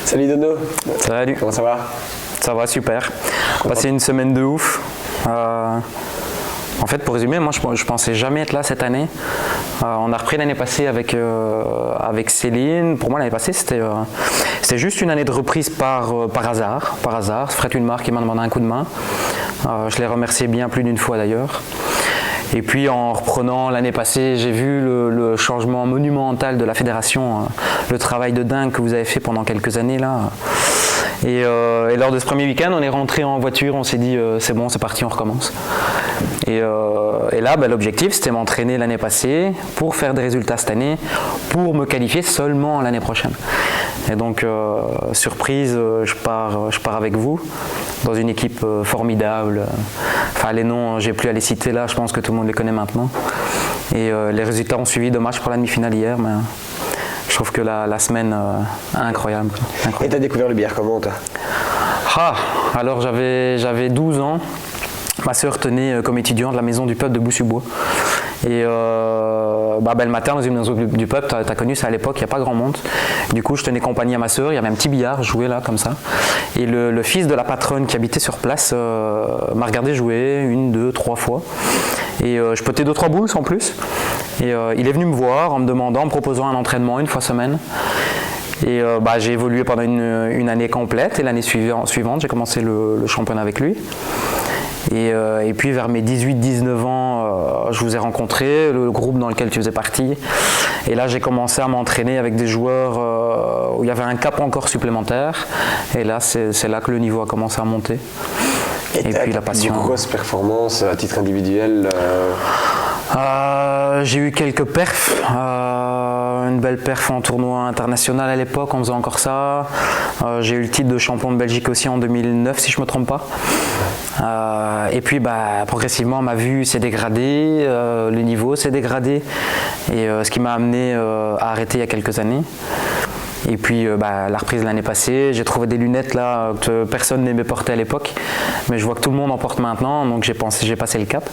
Salut Dono. Salut. Comment ça va? Ça va super. Passé une semaine de ouf. En fait, pour résumer, moi je pensais jamais être là cette année. On a repris l'année passée avec Céline. Pour moi, l'année passée, c'était juste une année de reprise par hasard. Fred Hulmar qui m'a demandé un coup de main. Je l'ai remercié bien plus d'une fois d'ailleurs. Et puis en reprenant l'année passée, j'ai vu le changement monumental de la fédération, le travail de dingue que vous avez fait pendant quelques années là. Et lors de ce premier week-end, on est rentré en voiture, on s'est dit c'est bon, c'est parti, on recommence. Et là, l'objectif, c'était m'entraîner l'année passée pour faire des résultats cette année, pour me qualifier seulement l'année prochaine. Et donc, surprise, je pars avec vous dans une équipe formidable. Enfin, les noms, j'ai plus à les citer là, je pense que tout le monde les connaît maintenant. Et les résultats ont suivi, dommage pour la demi-finale hier, mais je trouve que la semaine incroyable. Et tu as découvert le billard comment, toi? Alors j'avais 12 ans. Ma sœur tenait comme étudiante de la maison du peuple de Boussu-Bois. Et le matin, dans une maison du peuple, tu as connu ça à l'époque, il n'y a pas grand monde. Du coup, je tenais compagnie à ma sœur, il y avait un petit billard, je jouais là, comme ça. Et le fils de la patronne qui habitait sur place m'a regardé jouer 1, 2, 3 fois. Et je potais 2-3 boules sans plus. Et il est venu me voir en me proposant un entraînement une fois semaine. Et j'ai évolué pendant une année complète. Et l'année suivante, j'ai commencé le championnat avec lui. Et puis vers mes 18-19 ans, je vous ai rencontré, le groupe dans lequel tu faisais partie. Et là, j'ai commencé à m'entraîner avec des joueurs où il y avait un cap encore supplémentaire. Et là, c'est là que le niveau a commencé à monter. Et puis la passion. Une grosse performance à titre individuel J'ai eu quelques perfs, une belle perf en tournoi international à l'époque, on faisait encore ça. J'ai eu le titre de champion de Belgique aussi en 2009 si je ne me trompe pas. Et puis progressivement ma vue s'est dégradée, le niveau s'est dégradé, et ce qui m'a amené à arrêter il y a quelques années. Et puis la reprise de l'année passée, j'ai trouvé des lunettes là que personne n'aimait porter à l'époque, mais je vois que tout le monde en porte maintenant, donc j'ai passé le cap.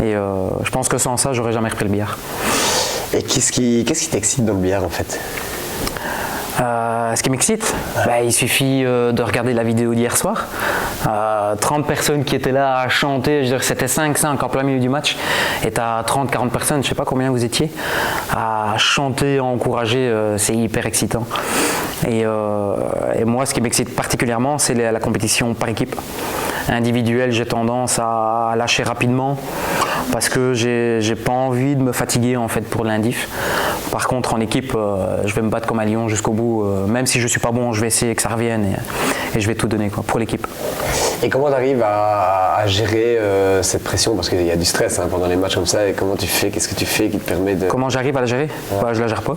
Et je pense que sans ça, j'aurais jamais repris le billard. Et qu'est-ce qui t'excite dans le billard en fait? Ce qui m'excite, il suffit de regarder la vidéo d'hier soir. 30 personnes qui étaient là à chanter, je veux dire, c'était 5-5 en plein milieu du match. Et tu as 30-40 personnes, je ne sais pas combien vous étiez, à chanter, à encourager, c'est hyper excitant. Et moi, ce qui m'excite particulièrement, c'est la compétition par équipe. Individuelle, j'ai tendance à lâcher rapidement parce que j'ai pas envie de me fatiguer en fait pour l'indif. Par contre, en équipe, je vais me battre comme un lion jusqu'au bout. Même si je suis pas bon, je vais essayer que ça revienne et je vais tout donner pour l'équipe. Et comment tu arrives à gérer cette pression? Parce qu'il y a du stress pendant les matchs comme ça. Et comment tu fais? Qu'est-ce que tu fais qui te permet de... Comment j'arrive à la gérer? Je la gère pas.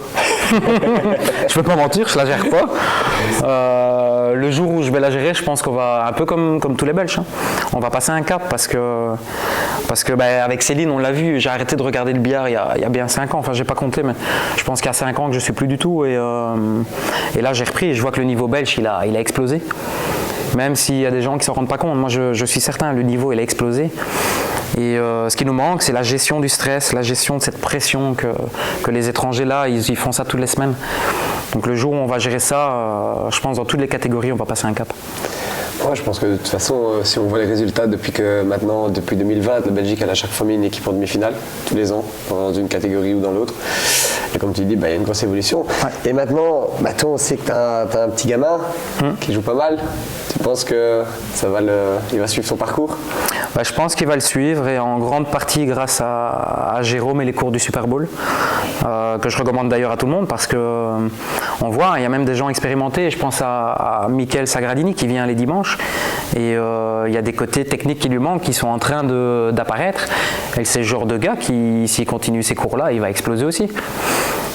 Je peux pas mentir, je la gère pas. Le jour où je vais la gérer, je pense qu'on va, un peu comme tous les Belges, on va passer un cap parce que avec Céline, on l'a vu, j'ai arrêté de regarder le billard il y a bien 5 ans, enfin j'ai pas compté, mais je pense qu'il y a 5 ans que je suis plus du tout, et là j'ai repris et je vois que le niveau belge il a explosé. Même s'il y a des gens qui ne s'en rendent pas compte, moi je suis certain, le niveau il a explosé. Et ce qui nous manque, c'est la gestion du stress, la gestion de cette pression que les étrangers là, ils font ça toutes les semaines. Donc le jour où on va gérer ça, je pense dans toutes les catégories, on va passer un cap. Ouais, je pense que de toute façon, si on voit les résultats depuis 2020, la Belgique elle a chaque fois mis une équipe en demi-finale, tous les ans, dans une catégorie ou dans l'autre. Et comme tu dis, il y a une grosse évolution. Ouais. Et maintenant, toi, on sait que tu as un petit gamin qui joue pas mal. Tu penses que il va suivre son parcours? Je pense qu'il va le suivre, et en grande partie grâce à Jérôme et les cours du Super Bowl, que je recommande d'ailleurs à tout le monde parce que on voit, il y a même des gens expérimentés. Je pense à Michael Sagradini qui vient les dimanches, et il y a des côtés techniques qui lui manquent, qui sont en train d'apparaître. Et c'est le genre de gars qui, s'il continue ces cours-là, il va exploser aussi.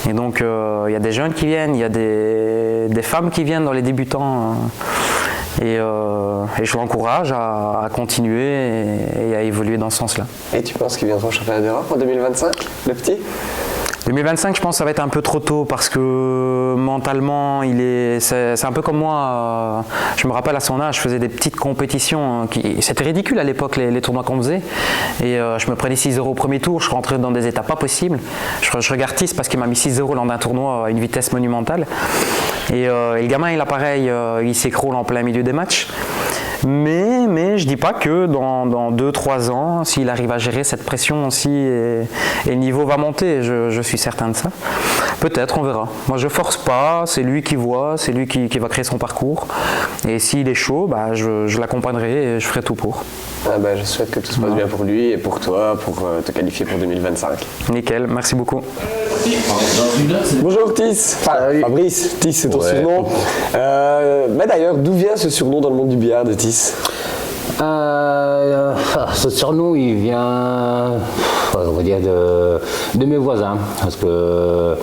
Et donc il y a des jeunes qui viennent, il y a des femmes qui viennent dans les débutants. Et je l'encourage à continuer et à évoluer dans ce sens-là. Et tu penses qu'il viendra au championnat d'Europe en 2025, le petit? 2025, je pense que ça va être un peu trop tôt parce que mentalement, c'est un peu comme moi. Je me rappelle à son âge, je faisais des petites compétitions. C'était ridicule à l'époque, les tournois qu'on faisait. Et je me prenais 6-0 au premier tour, je rentrais dans des états pas possibles. Je regarde Tis parce qu'il m'a mis 6-0 lors d'un tournoi à une vitesse monumentale. Et le gamin, il a pareil, il s'écroule en plein milieu des matchs. Mais je dis pas que dans 2-3 ans, s'il arrive à gérer cette pression aussi et le niveau va monter, je suis certain de ça. Peut-être, on verra. Moi, je force pas, c'est lui qui voit, c'est lui qui va créer son parcours. Et s'il est chaud, je l'accompagnerai et je ferai tout pour. Je souhaite que tout se passe bien pour lui et pour toi, pour te qualifier pour 2025. Nickel, merci beaucoup. Bonjour Tis, Fabrice, Tis c'est ton surnom. Mais d'ailleurs, d'où vient ce surnom dans le monde du billard de Tis? Ce surnom, il vient, on va dire, de mes voisins, parce que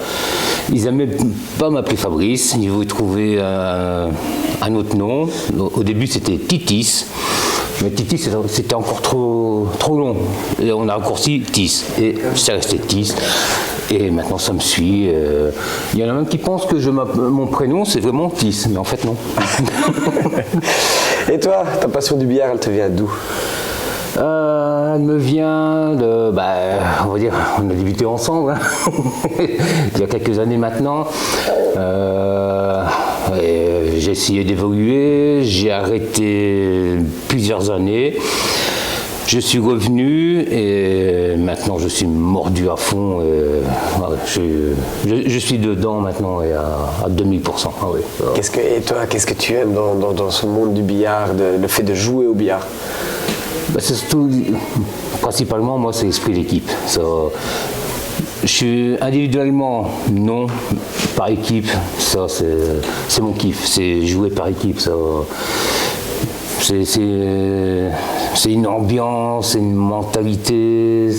ils n'aimaient pas m'appeler Fabrice, ils voulaient trouver un autre nom. Au début, c'était Titis. Mais Titis, c'était encore trop long. Et on a raccourci Tis. Et c'est resté Tis. Et maintenant, ça me suit. Il y en a même qui pensent que mon prénom, c'est vraiment Tis. Mais en fait, non. Et toi, ta passion du billard, elle te vient d'où? Elle me vient de, on va dire, on a débuté ensemble, hein. Il y a quelques années maintenant. J'ai essayé d'évoluer, j'ai arrêté plusieurs années. Je suis revenu et maintenant je suis mordu à fond. Je suis dedans maintenant et à 2000%. Ah oui. Et toi, qu'est-ce que tu aimes dans ce monde du billard, le fait de jouer au billard? C'est surtout, principalement, moi, c'est l'esprit d'équipe. Je suis individuellement, non, par équipe, ça, c'est mon kiff, c'est jouer par équipe, ça. C'est une ambiance, c'est une mentalité,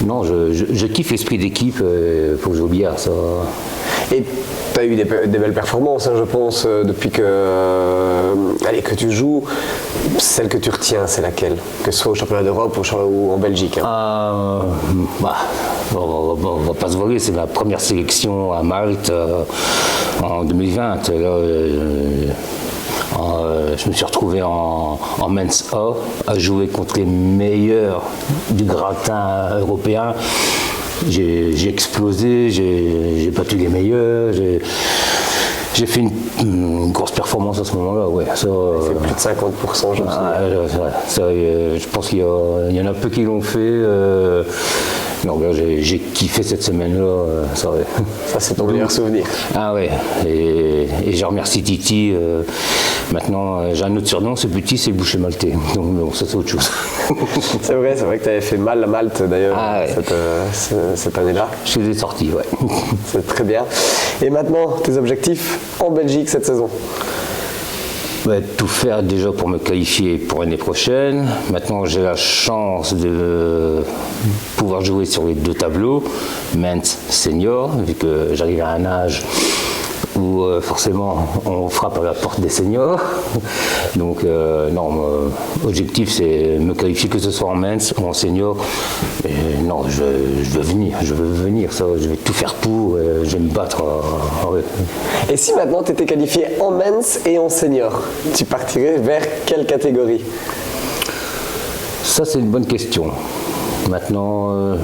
non, je kiffe l'esprit d'équipe pour jouer au billard, ça. Et tu as eu des belles performances, hein, je pense, depuis que tu joues. Celle que tu retiens, c'est laquelle? Que ce soit au championnat d'Europe ou en Belgique, hein. On va pas se voiler, c'est ma première sélection à Malte en 2020. Là, je me suis retrouvé en Men's A à jouer contre les meilleurs du gratin européen. J'ai explosé, j'ai battu les meilleurs, j'ai fait une grosse performance à ce moment-là. Ouais, ça, c'est plus de 50%, je pense. Je pense qu'il y en a peu qui l'ont fait. Non, j'ai kiffé cette semaine-là. Ça, c'est ton meilleur souvenir. Ah ouais, et je remercie Titi. Maintenant, j'ai un autre surnom, c'est petit, c'est le boucher maltais. Donc bon, ça c'est autre chose. C'est vrai que tu avais fait mal à Malte d'ailleurs cette année-là. Je suis sorti, ouais. C'est très bien. Et maintenant, tes objectifs en Belgique cette saison? Tout faire déjà pour me qualifier pour l'année prochaine. Maintenant, j'ai la chance de pouvoir jouer sur les deux tableaux, Men's Senior, vu que j'arrive à un âge où forcément on frappe à la porte des seniors. Donc non, mon objectif c'est me qualifier, que ce soit en Men's ou en Senior. Et non, je veux venir, ça, je vais tout faire pour, je vais me battre. Ouais. Et si maintenant tu étais qualifié en Men's et en Senior, tu partirais vers quelle catégorie? Ça c'est une bonne question. Maintenant,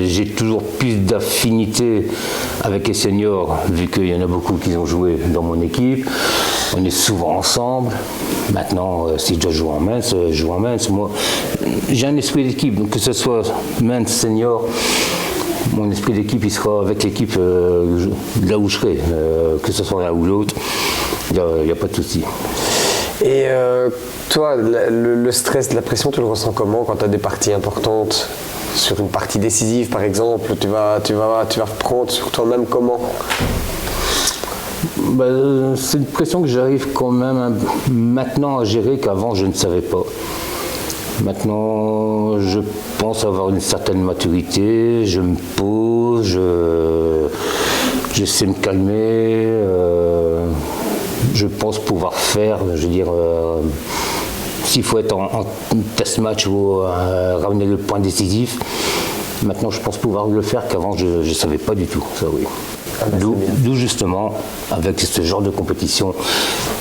j'ai toujours plus d'affinité avec les seniors, vu qu'il y en a beaucoup qui ont joué dans mon équipe. On est souvent ensemble. Maintenant, si je dois jouer en Men's, je joue en Men's. Moi, j'ai un esprit d'équipe, donc que ce soit Men's, Senior, mon esprit d'équipe, il sera avec l'équipe là où je serai, que ce soit là ou l'autre, il n'y a pas de souci. Et toi, le stress, la pression, tu le ressens comment quand tu as des parties importantes? Sur une partie décisive, par exemple, tu vas prendre sur toi-même comment? C'est une pression que j'arrive quand même maintenant à gérer qu'avant je ne savais pas. Maintenant, je pense avoir une certaine maturité, je me pose, je sais me calmer, je pense pouvoir faire, je veux dire, s'il faut être en test match ou ramener le point décisif, maintenant je pense pouvoir le faire qu'avant je ne savais pas du tout, ça oui. D'où justement, avec ce genre de compétition,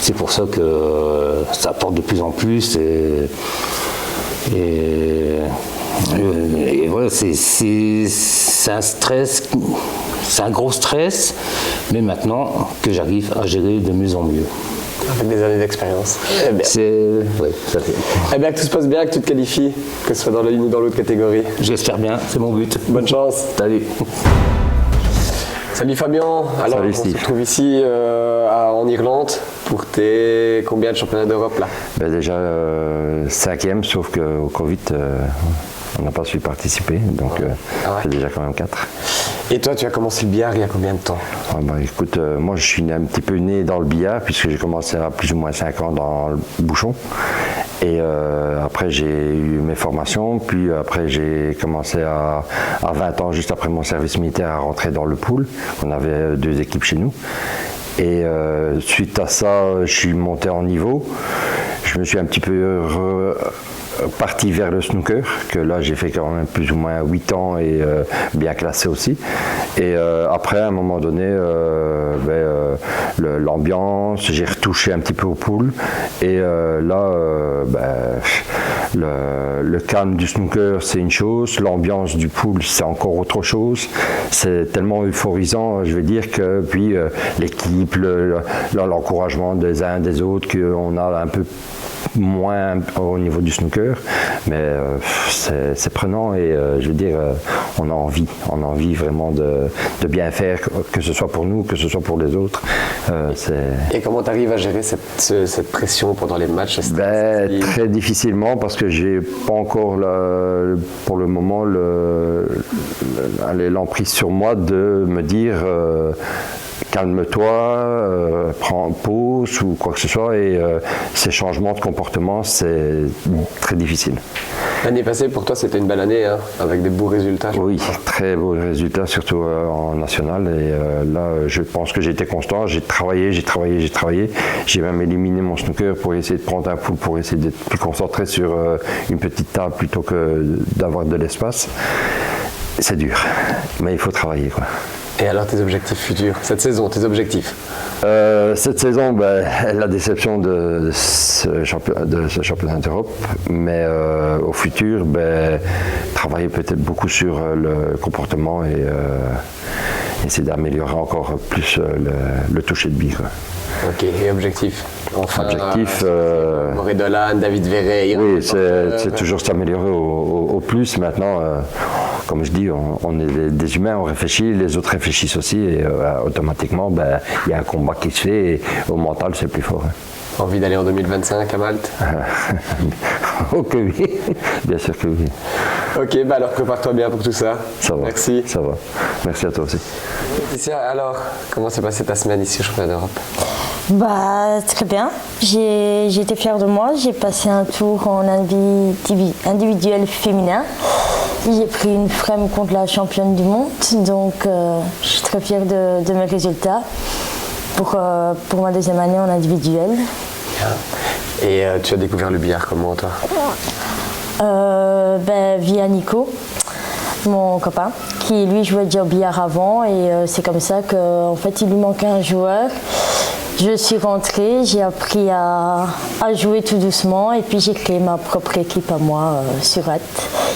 c'est pour ça que ça apporte de plus en plus et voilà, c'est un stress, c'est un gros stress, mais maintenant que j'arrive à gérer de mieux en mieux. Avec des années d'expérience. Eh bien. Oui, ça fait. Eh bien, que tout se passe bien, que tu te qualifies, que ce soit dans l'une ou dans l'autre catégorie. J'espère bien, c'est mon but. Bonne chance. Salut. Salut Fabien. Alors, Salut, on Steve. se retrouve ici en Irlande pour tes combien de championnats d'Europe là? Ben déjà 5e, sauf qu'au Covid, on n'a pas su participer, donc c'est déjà quand même 4. Et toi, tu as commencé le billard il y a combien de temps? Ah ben, écoute, moi je suis un petit peu né dans le billard, puisque j'ai commencé à plus ou moins 5 ans dans le bouchon. Et après j'ai eu mes formations, puis après j'ai commencé à 20 ans, juste après mon service militaire, à rentrer dans le pool. On avait 2 équipes chez nous. Et suite à ça, je suis monté en niveau. Je me suis un petit peu parti vers le snooker, que là j'ai fait quand même plus ou moins 8 ans et bien classé aussi. Et après, à un moment donné, l'ambiance, j'ai retouché un petit peu au pool. Et là, le calme du snooker, c'est une chose, l'ambiance du pool, c'est encore autre chose. C'est tellement euphorisant, je vais dire, que puis l'équipe, l'encouragement des uns des autres, qu'on a un peu moins au niveau du snooker, mais c'est prenant et je veux dire, on a envie vraiment de bien faire, que ce soit pour nous, que ce soit pour les autres. Et comment tu arrives à gérer cette pression pendant les matchs? Très difficilement, parce que j'ai pas encore pour le moment l'emprise sur moi de me dire calme-toi, prends pause ou quoi que ce soit, et ces changements de comportement, c'est très difficile. L'année passée, pour toi, c'était une belle année, hein, avec des beaux résultats. Oui, très beaux résultats, surtout en national. Et là, je pense que j'ai été constant. J'ai travaillé. J'ai même éliminé mon snooker pour essayer de prendre un pool, pour essayer d'être plus concentré sur une petite table plutôt que d'avoir de l'espace. C'est dur, mais il faut travailler, quoi. Et alors tes objectifs futurs, cette saison, tes objectifs? Cette saison, la déception de ce championnat d'Europe, mais au futur, travailler peut-être beaucoup sur le comportement et essayer d'améliorer encore plus le toucher de bille. Ok, et objectif? Enfin, objectif, Maurice Dolan, David Verret. Oui, c'est toujours s'améliorer au plus. Maintenant, comme je dis, on est des humains, on réfléchit, les autres réfléchissent aussi, et automatiquement, il y a un combat qui se fait, et au mental, c'est plus fort. Envie d'aller en 2025 à Malte? Oh que oui, bien sûr que oui. Ok, alors prépare-toi bien pour tout ça. Ça va. Merci. Ça va. Merci à toi aussi. Laetitia, alors, comment s'est passée ta semaine ici au championnat d'Europe? Très bien. J'ai été fière de moi. J'ai passé un tour en individuel féminin. J'ai pris une frame contre la championne du monde. Donc, je suis très fière de mes résultats pour ma deuxième année en individuel. Et tu as découvert le billard comment, toi? Via Nico, mon copain, qui lui jouait déjà au billard avant, et c'est comme ça qu'en fait il lui manquait un joueur. Je suis rentrée, j'ai appris à jouer tout doucement, et puis j'ai créé ma propre équipe à moi sur At,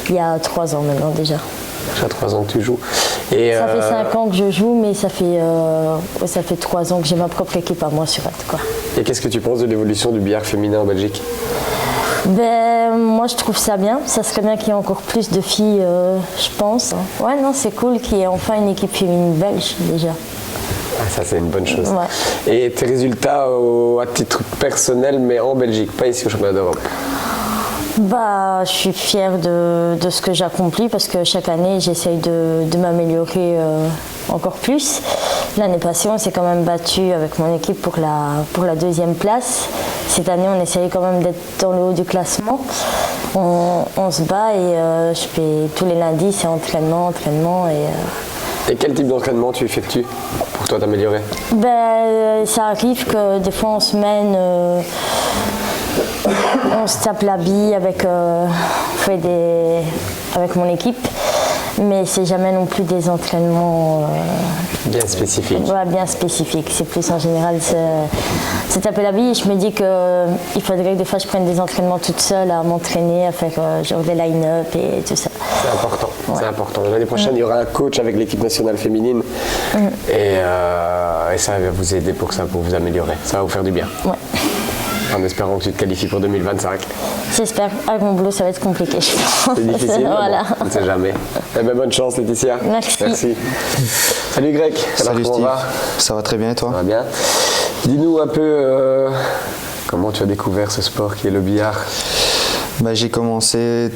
il y a 3 ans maintenant déjà. Ça fait 3 ans que tu joues. Et ça fait 5 ans que je joue, mais ça fait 3 ans que j'ai ma propre équipe à moi sur At, quoi. Et qu'est-ce que tu penses de l'évolution du billard féminin en Belgique? Moi je trouve ça bien, ça serait bien qu'il y ait encore plus de filles, je pense. Ouais, non, c'est cool qu'il y ait enfin une équipe féminine belge déjà. Ça, c'est une bonne chose. Ouais. Et tes résultats à titre personnel, mais en Belgique, pas ici au championnat d'Europe? Je suis fière de ce que j'accomplis, parce que chaque année j'essaye de m'améliorer encore plus. L'année passée, on s'est quand même battu avec mon équipe pour la 2e place. Cette année, on essaye quand même d'être dans le haut du classement. On se bat, et je fais tous les lundis, c'est entraînement. Et quel type d'entraînement tu effectues pour toi t'améliorer? Ça arrive que des fois en semaine, on se tape la bille avec mon équipe. mais c'est jamais non plus des entraînements Bien spécifique. bien spécifiques. C'est plus en général se taper la bille. Je me dis qu'il faudrait que des fois je prenne des entraînements toute seule à m'entraîner, à faire genre des line-up et tout ça. C'est important, c'est important. L'année prochaine, il y aura un coach avec l'équipe nationale féminine et ça va vous aider pour ça, pour vous améliorer. Ça va vous faire du bien. Ouais. En espérant que tu te qualifies pour 2025. J'espère. Avec mon boulot, ça va être compliqué, je pense. C'est difficile, Voilà. bon, on ne sait jamais. Eh ben, bonne chance, Laetitia. Merci. Salut Greg. Alors, Salut comment Steve, va? ça va très bien et Ça toi? va bien. Dis-nous un peu comment tu as découvert ce sport qui est le billard. J'ai commencé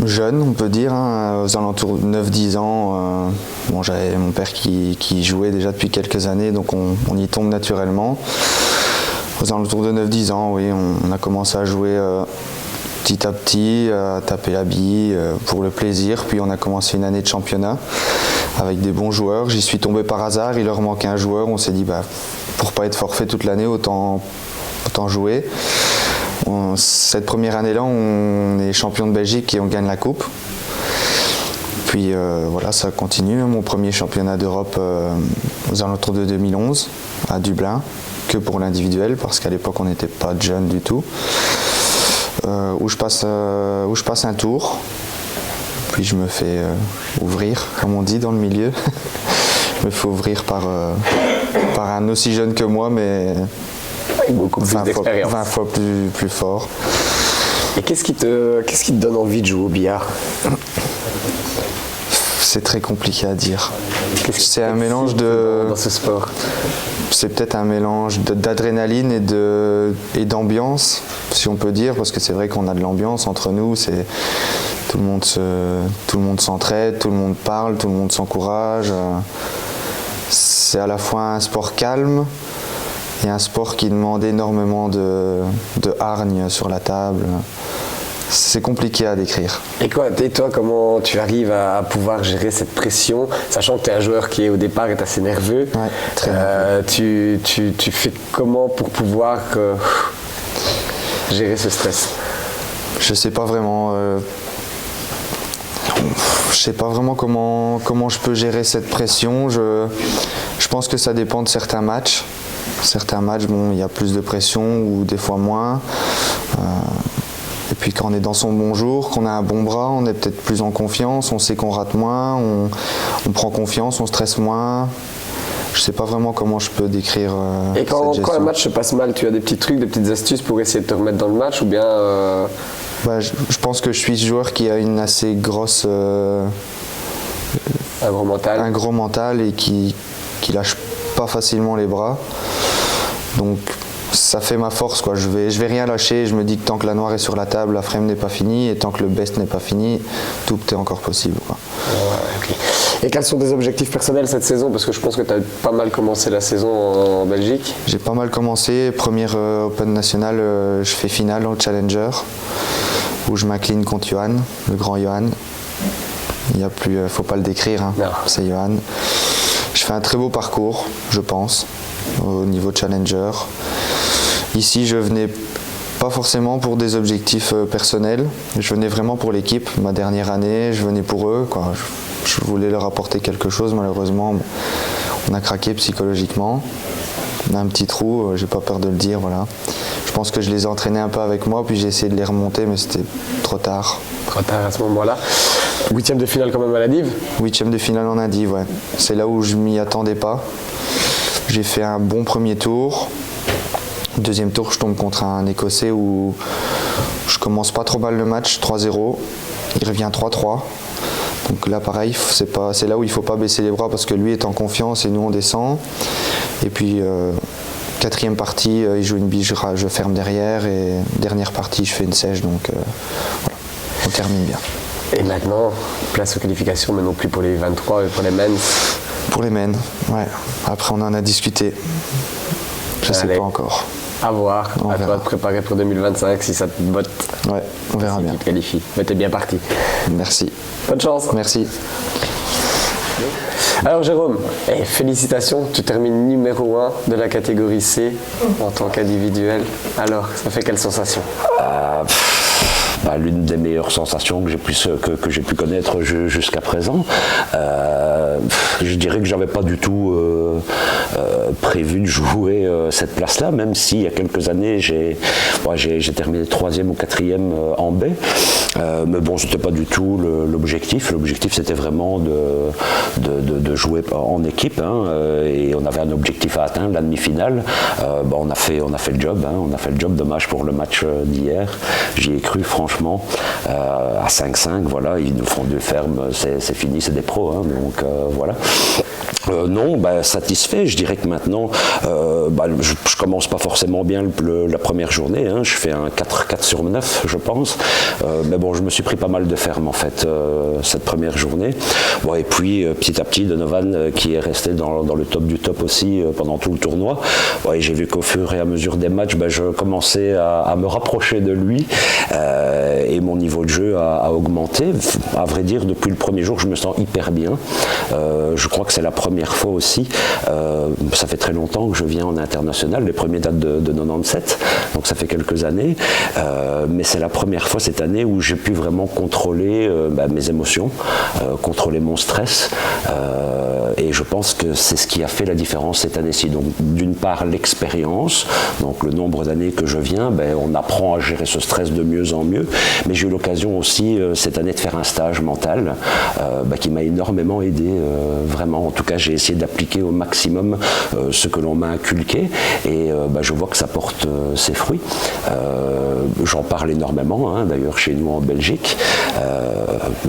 jeune, on peut dire, aux alentours de 9-10 ans. J'avais mon père qui jouait déjà depuis quelques années, donc on y tombe naturellement. Aux alentours de 9-10 ans, oui, on a commencé à jouer petit à petit, à taper la bille pour le plaisir. Puis on a commencé une année de championnat avec des bons joueurs. J'y suis tombé par hasard, il leur manquait un joueur. On s'est dit, pour pas être forfait toute l'année, autant jouer. Cette première année-là, on est champion de Belgique et on gagne la coupe. Puis voilà, ça continue. Mon premier championnat d'Europe aux alentours de 2011 à Dublin, que pour l'individuel, parce qu'à l'époque on n'était pas jeune du tout. Où je passe un tour, puis je me fais ouvrir, comme on dit dans le milieu. Je me fais ouvrir par un aussi jeune que moi, mais Avec beaucoup plus 20 fois plus fort. Et qu'est-ce qui te donne envie de jouer au billard? C'est très compliqué à dire. C'est un Qu'est-ce mélange qui te de... dans ce sport. C'est peut-être un mélange d'adrénaline et d'ambiance, si on peut dire, parce que c'est vrai qu'on a de l'ambiance entre nous. Tout le monde s'entraide, tout le monde parle, tout le monde s'encourage. C'est à la fois un sport calme et un sport qui demande énormément de hargne sur la table. C'est compliqué à décrire. Et toi, comment tu arrives à pouvoir gérer cette pression, sachant que tu es un joueur qui au départ est assez nerveux. Ouais, très nerveux. Tu fais comment pour pouvoir gérer ce stress? Je sais pas vraiment. Je sais pas vraiment comment je peux gérer cette pression. Je pense que ça dépend de certains matchs. Certains matchs, il y a plus de pression ou des fois moins. Et puis quand on est dans son bon jour, qu'on a un bon bras, on est peut-être plus en confiance, on sait qu'on rate moins, on prend confiance, on stresse moins. Je sais pas vraiment comment je peux décrire Et quand cette un gestion. match se passe mal, tu as des petits trucs, des petites astuces pour essayer de te remettre dans le match ou bien Je pense que je suis ce joueur qui a une assez grosse... un gros mental? un gros mental et qui lâche pas facilement les bras. Donc ça fait ma force, quoi. Je vais rien lâcher. Je me dis que tant que la noire est sur la table, la frame n'est pas finie, et tant que le best n'est pas fini, tout est encore possible, quoi. Ouais, ok. Et quels sont tes objectifs personnels cette saison? Parce que je pense que tu as pas mal commencé la saison en Belgique. J'ai pas mal commencé. Première Open National, je fais finale au Challenger, où je m'incline contre Johan, le grand Johan. Il y a plus, faut pas le décrire, hein. Non. C'est Johan. Je fais un très beau parcours, je pense, au niveau Challenger. Ici, je venais pas forcément pour des objectifs personnels, je venais vraiment pour l'équipe. Ma dernière année, je venais pour eux, quoi. Je voulais leur apporter quelque chose. Malheureusement, on a craqué psychologiquement. On a un petit trou, j'ai pas peur de le dire, voilà. Je pense que je les ai entraînés un peu avec moi, puis j'ai essayé de les remonter, mais c'était trop tard. Trop tard à ce moment-là. 8e de finale quand même à la Div. 8e de finale en Indiv, ouais. C'est là où je m'y attendais pas. J'ai fait un bon premier tour. Deuxième tour, je tombe contre un Écossais où je commence pas trop mal le match, 3-0. Il revient 3-3. Donc là, pareil, c'est là où il faut pas baisser les bras parce que lui est en confiance et nous on descend. Et puis, quatrième partie, il joue une bille, je ferme derrière. Et dernière partie, je fais une sèche. Donc voilà, on termine bien. Et maintenant, place aux qualifications, mais non plus pour les 23 et pour les men's. Pour les men, ouais. Après, on en a discuté. Je sais Allez. pas encore. À voir, On à toi verra. de préparer pour 2025 si ça te botte. Ouais, on verra Si bien. tu te qualifies. Mais t'es bien parti. Merci. Bonne chance. Merci. Alors Jérôme, félicitations, tu termines numéro 1 de la catégorie C en tant qu'individuel. Alors, ça fait quelle sensation? l'une des meilleures sensations que j'ai pu connaître jusqu'à présent. Je dirais que j'avais pas du tout prévu de jouer cette place-là, même si il y a quelques années j'ai terminé 3e ou 4e en B. Mais bon, c'était pas du tout l'objectif. L'objectif, c'était vraiment de jouer en équipe, hein, et on avait un objectif à atteindre, la demi-finale. On a fait le job, hein, on a fait le job. Dommage pour le match d'hier. J'y ai cru, franchement. À 5-5, voilà, ils nous font 2 fermes, c'est fini, c'est des pros, hein, donc voilà. Non, satisfait. Je dirais que maintenant, je commence pas forcément bien la première journée. Hein. Je fais un 4/9, je pense. Mais bon, je me suis pris pas mal de fermes en fait cette première journée. Bon, et puis petit à petit, Donovan qui est resté dans le top du top aussi pendant tout le tournoi. Ouais, j'ai vu qu'au fur et à mesure des matchs, je commençais à me rapprocher de lui et mon niveau de jeu a augmenté. À vrai dire, depuis le premier jour, je me sens hyper bien. Je crois que c'est la première fois aussi, ça fait très longtemps que je viens en international, les premiers datent de 97, donc ça fait quelques années, mais c'est la première fois cette année où j'ai pu vraiment contrôler mes émotions, contrôler mon stress, et je pense que c'est ce qui a fait la différence cette année-ci. Donc d'une part l'expérience, donc le nombre d'années que je viens, on apprend à gérer ce stress de mieux en mieux, mais j'ai eu l'occasion aussi cette année de faire un stage mental qui m'a énormément aidé, vraiment. En tout cas, j'ai essayé d'appliquer au maximum ce que l'on m'a inculqué, et je vois que ça porte ses fruits. J'en parle énormément, hein, d'ailleurs chez nous en Belgique.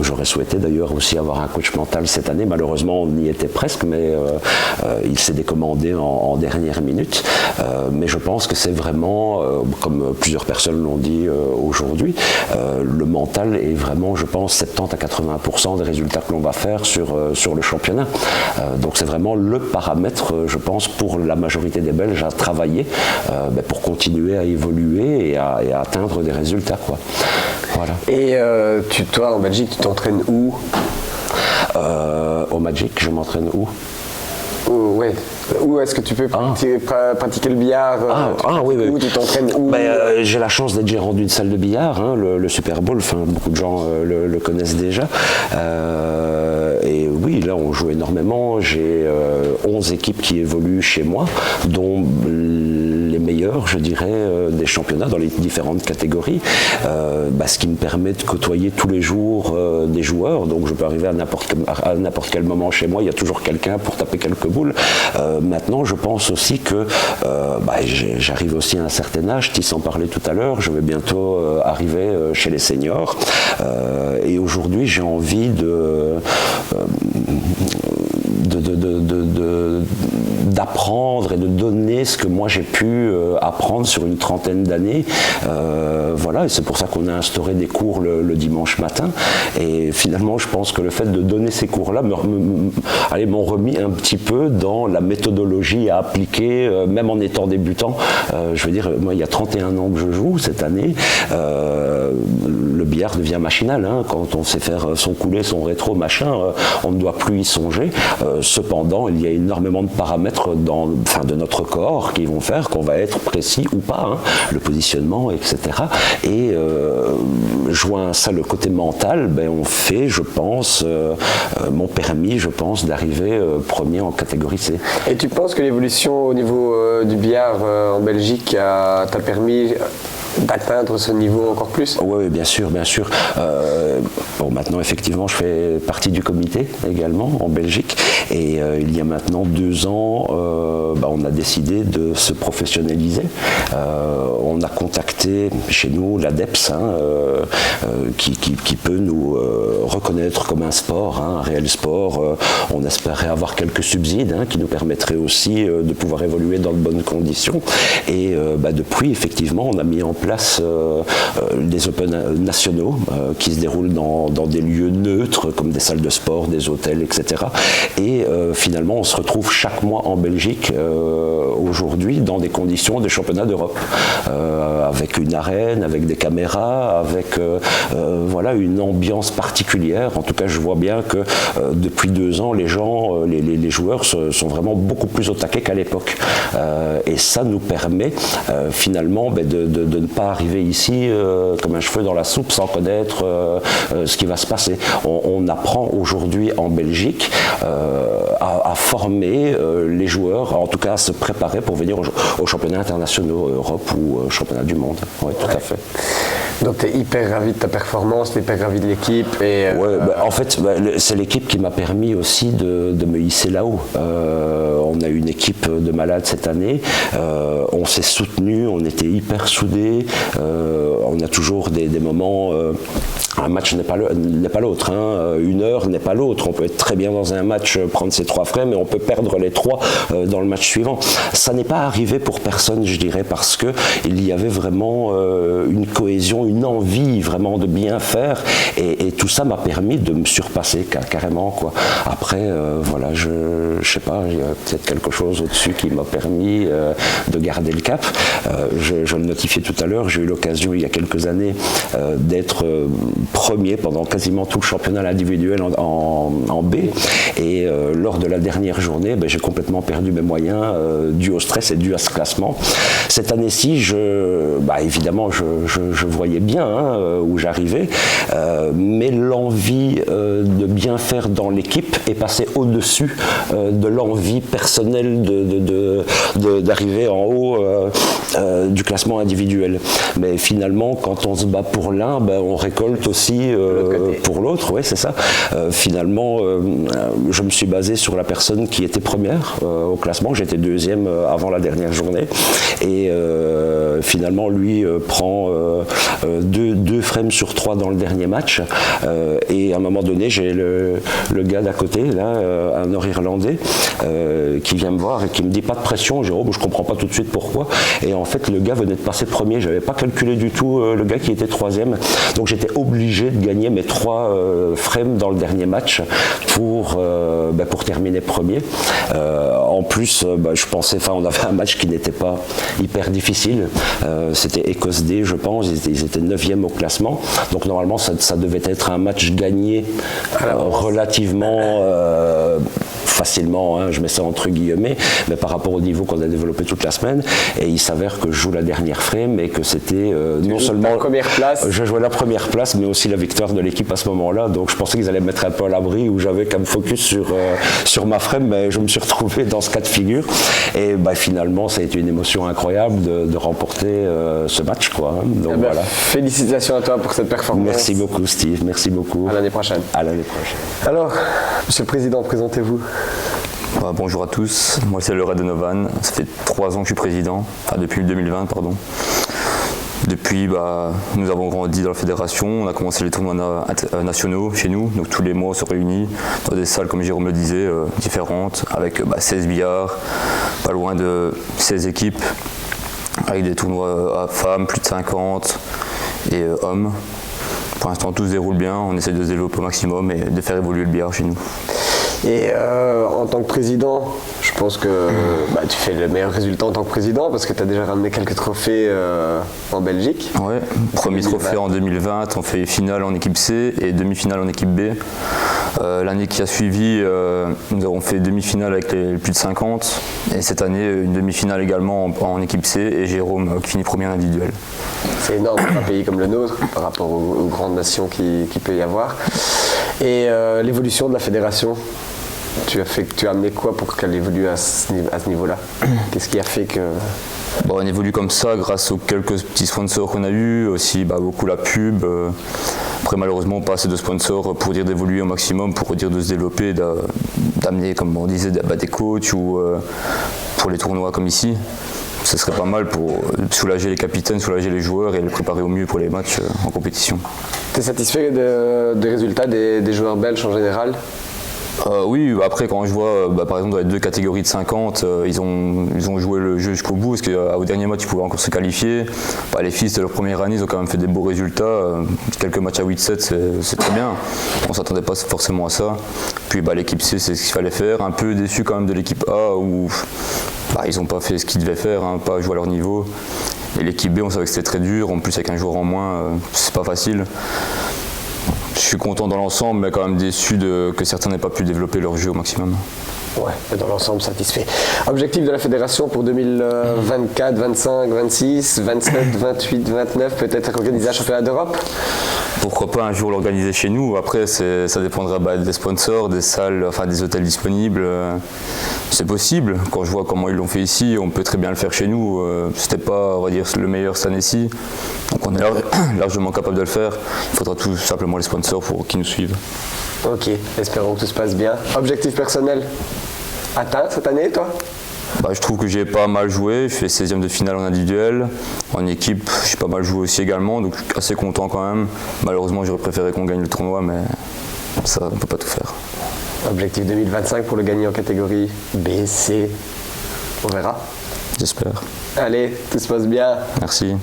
J'aurais souhaité d'ailleurs aussi avoir un coach mental cette année. Malheureusement, on y était presque, mais il s'est décommandé en dernière minute. Mais je pense que c'est vraiment, comme plusieurs personnes l'ont dit aujourd'hui, le mental est vraiment, je pense, 70 à 80% des résultats que l'on va faire sur le championnat. Donc c'est vraiment le paramètre, je pense, pour la majorité des Belges à travailler pour continuer à évoluer et à atteindre des résultats, quoi. Voilà. Et toi, en Belgique, tu t'entraînes où? Au Magic, je m'entraîne où? Ouais. Où est-ce que tu peux pratiquer le billard? Oui. Où tu t'entraînes où? J'ai la chance d'être gérant d'une salle de billard, hein, le Super Bowl, beaucoup de gens le connaissent déjà. Et oui, là on joue énormément. J'ai 11 équipes qui évoluent chez moi, dont les meilleurs, je dirais, des championnats dans les différentes catégories, ce qui me permet de côtoyer tous les jours des joueurs. Donc je peux arriver à n'importe quel moment chez moi, il y a toujours quelqu'un pour taper quelques boules. Maintenant, je pense aussi que j'arrive aussi à un certain âge, Tiss en parlait tout à l'heure, je vais bientôt arriver chez les seniors. Et aujourd'hui, j'ai envie d'apprendre et de donner ce que moi j'ai pu apprendre sur une trentaine d'années. Voilà, et c'est pour ça qu'on a instauré des cours le dimanche matin. Et finalement, je pense que le fait de donner ces cours-là m'ont remis un petit peu dans la méthodologie à appliquer, même en étant débutant. Je veux dire, moi, il y a 31 ans que je joue cette année. Le billard devient machinal, hein. Quand on sait faire son coulé, son rétro, machin, on ne doit plus y songer. Cependant, il y a énormément de paramètres de notre corps qui vont faire qu'on va être précis ou pas, hein, le positionnement, etc. Et joint à ça le côté mental, on fait, je pense, m'ont permis, je pense, d'arriver premier en catégorie C. Et tu penses que l'évolution au niveau du billard en Belgique t'a permis d'atteindre ce niveau encore plus? Oui, bien sûr. Maintenant, effectivement, je fais partie du comité également en Belgique. Et il y a maintenant 2 ans, on a décidé de se professionnaliser. On a contacté chez nous l'ADEPS, qui peut nous reconnaître comme un sport, un réel sport. On espérait avoir quelques subsides qui nous permettraient aussi de pouvoir évoluer dans de bonnes conditions. Et depuis, effectivement, on a mis en place des Open nationaux qui se déroulent dans des lieux neutres comme des salles de sport, des hôtels, etc. Et finalement on se retrouve chaque mois en Belgique aujourd'hui dans des conditions de championnat d'Europe, avec une arène, avec des caméras, avec voilà, une ambiance particulière. En tout cas, je vois bien que depuis 2 ans, les gens, les joueurs sont vraiment beaucoup plus au taquet qu'à l'époque. Et ça nous permet finalement de ne pas arriver ici comme un cheveu dans la soupe sans connaître ce qui va se passer. On apprend aujourd'hui en Belgique à former les joueurs, en tout cas à se préparer pour venir aux championnats internationaux Europe ou championnats du monde. Oui, tout à fait. Donc tu es hyper ravi de ta performance, tu es hyper ravi de l'équipe. En fait, c'est l'équipe qui m'a permis aussi de me hisser là-haut. On a eu une équipe de malades cette année, on s'est soutenus, on était hyper soudés, on a toujours des moments... un match n'est pas l'autre, hein. Une heure n'est pas l'autre. On peut être très bien dans un match, prendre ses 3 frames, mais on peut perdre les 3 dans le match suivant. Ça n'est pas arrivé pour personne, je dirais, parce que il y avait vraiment une cohésion, une envie vraiment de bien faire, et tout ça m'a permis de me surpasser carrément, quoi. Après, voilà, je sais pas, il y a peut-être quelque chose au-dessus qui m'a permis de garder le cap. Je le notifiais tout à l'heure, j'ai eu l'occasion il y a quelques années d'être premier pendant quasiment tout le championnat individuel en B, et lors de la dernière journée, j'ai complètement perdu mes moyens dû au stress et dû à ce classement. Cette année-ci, évidemment, je voyais bien où j'arrivais, mais l'envie de bien faire dans l'équipe est passée au-dessus de l'envie personnelle d'arriver en haut du classement individuel. Mais finalement, quand on se bat pour l'un, on récolte aussi pour l'autre, ouais, c'est ça. Finalement, je me suis basé sur la personne qui était première au classement. J'étais 2e avant la dernière journée, et finalement, lui prend 2 frames sur 3 dans le dernier match, et à un moment donné, j'ai le gars d'à côté, là, un Nord-Irlandais, qui vient me voir et qui me dit: pas de pression, Jérôme, je comprends pas tout de suite pourquoi. Et en fait, le gars venait de passer premier, j'avais pas calculé du tout le gars qui était 3e, donc j'étais obligé de gagner mes 3 frames dans le dernier match pour terminer premier. En plus, je pensais, on avait un match qui n'était pas hyper difficile, c'était Écosse-D, je pense, ils étaient 9e au classement, donc normalement ça devait être un match gagné relativement facilement, hein, je mets ça entre guillemets, mais par rapport au niveau qu'on a développé toute la semaine, et il s'avère que je joue la dernière frame et que c'était non seulement la première place, je jouais la première place, mais aussi la victoire de l'équipe à ce moment-là, donc je pensais qu'ils allaient me mettre un peu à l'abri, où j'avais qu'à me focus sur ma frame, mais je me suis retrouvé dans ce cas de figure, et finalement ça a été une émotion incroyable de remporter ce match, quoi, hein. Donc voilà. Félicitations à toi pour cette performance. Merci beaucoup, Steve, merci beaucoup. À l'année prochaine. À l'année prochaine. Alors, Monsieur le Président, présentez-vous. Bonjour à tous, moi c'est Laurent Donovan, ça fait 3 ans que je suis président, depuis 2020 pardon. Depuis, nous avons grandi dans la fédération, on a commencé les tournois nationaux chez nous, donc tous les mois on se réunit dans des salles, comme Jérôme le disait, différentes, avec 16 billards, pas loin de 16 équipes, avec des tournois à femmes, plus de 50, et hommes. Pour l'instant tout se déroule bien, on essaie de se développer au maximum et de faire évoluer le billard chez nous. Et en tant que président, je pense que tu fais le meilleur résultat en tant que président, parce que tu as déjà ramené quelques trophées en Belgique. Ouais, premier trophée en 2020, on fait finale en équipe C et demi-finale en équipe B. L'année qui a suivi, nous avons fait demi-finale avec les plus de 50, et cette année une demi-finale également en équipe C, et Jérôme qui finit premier individuel. C'est énorme pour un pays comme le nôtre par rapport aux grandes nations qu'il peut y avoir. Et l'évolution de la fédération, tu as amené quoi pour qu'elle évolue à ce niveau-là? Qu'est-ce qui a fait que... On évolue comme ça grâce aux quelques petits sponsors qu'on a eu, aussi beaucoup la pub. Après malheureusement pas assez de sponsors pour dire d'évoluer au maximum, pour dire de se développer, d'amener comme on disait des coachs ou pour les tournois comme ici. Ce serait pas mal pour soulager les capitaines, soulager les joueurs et les préparer au mieux pour les matchs en compétition. Tu es satisfait des résultats des joueurs belges en général? Oui, après quand je vois par exemple dans les 2 catégories de 50, ils ont joué le jeu jusqu'au bout, parce qu'au dernier match ils pouvaient encore se qualifier. Les filles c'était leur première année, ils ont quand même fait des beaux résultats, quelques matchs à 8-7 c'est très bien, on ne s'attendait pas forcément à ça. Puis l'équipe C c'est ce qu'il fallait faire, un peu déçu quand même de l'équipe A où ils n'ont pas fait ce qu'ils devaient faire, hein, pas jouer à leur niveau. Et l'équipe B, on savait que c'était très dur, en plus avec un joueur en moins, c'est pas facile. Je suis content dans l'ensemble, mais quand même déçu que certains n'aient pas pu développer leur jeu au maximum. Ouais, mais dans l'ensemble, satisfait. Objectif de la fédération pour 2024, 25, 26, 27, 28, 29, peut-être organiser un championnat d'Europe? Pourquoi pas un jour l'organiser chez nous. Après, ça dépendra des sponsors, des salles, enfin des hôtels disponibles. C'est possible. Quand je vois comment ils l'ont fait ici, on peut très bien le faire chez nous. C'était pas, on va dire, le meilleur cette année-ci. Donc on est largement capable de le faire. Il faudra tout simplement les sponsors pour qu'ils nous suivent. Ok, espérons que tout se passe bien. Objectif personnel atteint cette année, toi? Je trouve que j'ai pas mal joué, je fais 16e de finale en individuel. En équipe, j'ai pas mal joué aussi également, donc je suis assez content quand même. Malheureusement, j'aurais préféré qu'on gagne le tournoi, mais ça, on peut pas tout faire. Objectif 2025 pour le gagner en catégorie B, C, on verra. J'espère. Allez, tout se passe bien. Merci.